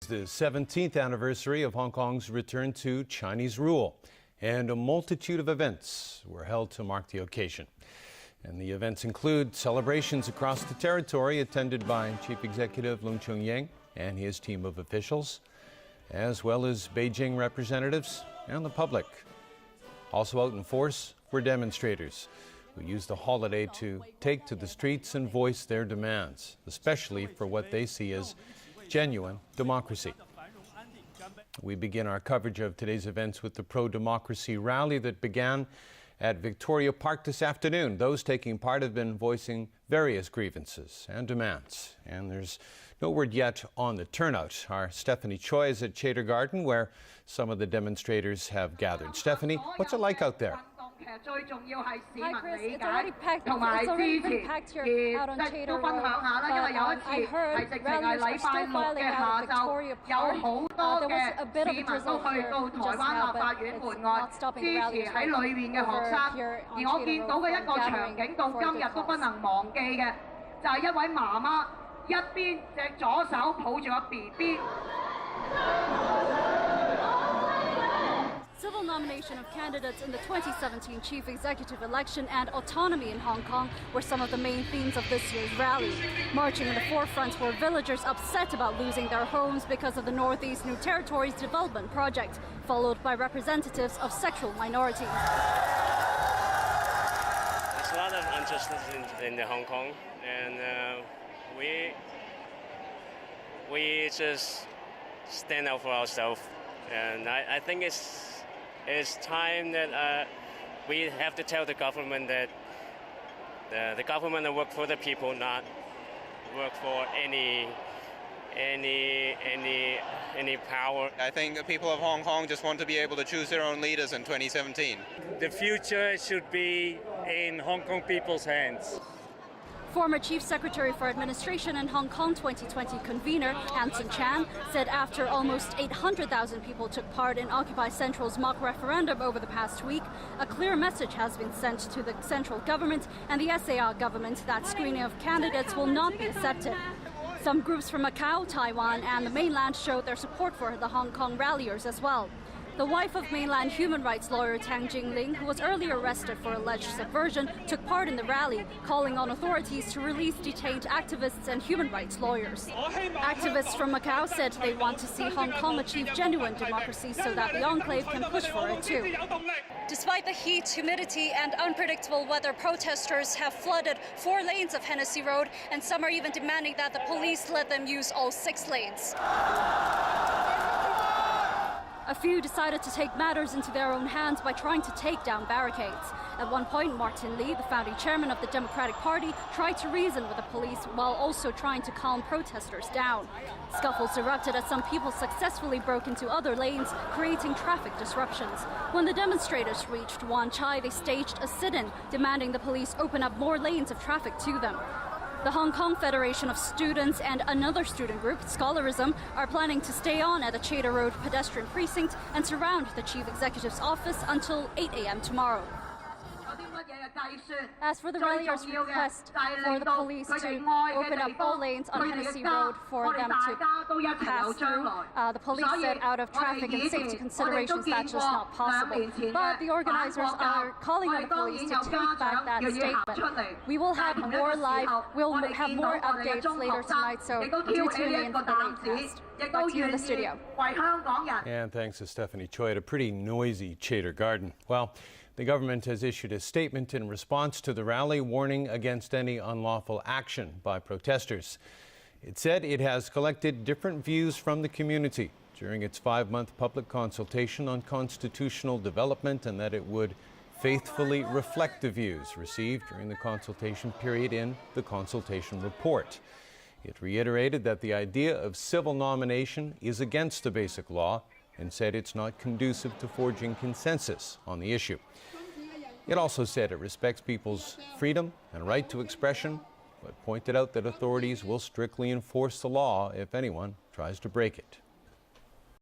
The 17th anniversary of Hong Kong's return to Chinese rule, and a multitude of events were held to mark the occasion. And the events include celebrations across the territory attended by Chief Executive Leung Chun-ying and his team of officials, as well as Beijing representatives and the public. Also out in force were demonstrators who used the holiday to take to the streets and voice their demands, especially for what they see as genuine democracy. We begin our coverage of today's events with the pro-democracy rally that began at Victoria Park this afternoon. Those taking part have been voicing various grievances and demands, and there's no word yet on the turnout. Our Stephanie Choi is at Chater Garden, where some of the demonstrators have gathered. Stephanie, what's it like out there? Hi Chris, it's already been packed here out on Chater Road, but I heard ralliers are still filing out of Victoria Park. There was a bit of a drizzle here just now, but it's not stopping the ralliers from over here on Chater Road from gathering for the cause. 就係一位媽媽一邊隻左手抱住個 BB。 Civil nomination of candidates in the 2017 chief executive election and autonomy in Hong Kong were some of the main themes of this year's rally. Marching in the forefront were villagers upset about losing their homes because of the Northeast New Territories development project, followed by representatives of sexual minorities. There's a lot of injustice in Hong Kong, and we just stand up for ourselves. And I think it's time that we have to tell the government that the government will work for the people, not work for any power. I think the people of Hong Kong just want to be able to choose their own leaders in 2017. The future should be in Hong Kong people's hands. Former Chief Secretary for Administration and Hong Kong 2020 convener Anson Chan said after almost 800,000 people took part in Occupy Central's mock referendum over the past week, a clear message has been sent to the central government and the SAR government that screening of candidates will not be accepted. Some groups from Macau, Taiwan and the mainland showed their support for the Hong Kong ralliers as well. The wife of mainland human rights lawyer Tang Jingling, who was earlier arrested for alleged subversion, took part in the rally, calling on authorities to release detained activists and human rights lawyers. Activists from Macau said they want to see Hong Kong achieve genuine democracy so that the enclave can push for it too. Despite the heat, humidity and unpredictable weather, protesters have flooded 4 lanes of Hennessy Road, and some are even demanding that the police let them use all 6 lanes. A few decided to take matters into their own hands by trying to take down barricades. At one point, Martin Lee, the founding chairman of the Democratic Party, tried to reason with the police while also trying to calm protesters down. Scuffles erupted as some people successfully broke into other lanes, creating traffic disruptions. When the demonstrators reached Wan Chai, they staged a sit-in, demanding the police open up more lanes of traffic to them. The Hong Kong Federation of Students and another student group, Scholarism, are planning to stay on at the Chater Road pedestrian precinct and surround the chief executive's office until 8 a.m. tomorrow. As for the ralliers' request for the police to open up all lanes on Hennessy Road for them to pass through, the police said out of traffic and safety considerations that's just not possible. But the organizers are calling on the police to take back that statement. We will have more we'll have more updates later tonight, so do tune in for the latest. Back to you in the studio. And thanks to Stephanie Choi at a pretty noisy Chater Garden. Well, the government has issued a statement in response to the rally, warning against any unlawful action by protesters. It said it has collected different views from the community during its 5-month public consultation on constitutional development, and that it would faithfully reflect the views received during the consultation period in the consultation report. It reiterated that the idea of civil nomination is against the Basic Law and said it's not conducive to forging consensus on the issue. It also said it respects people's freedom and right to expression, but pointed out that authorities will strictly enforce the law if anyone tries to break it.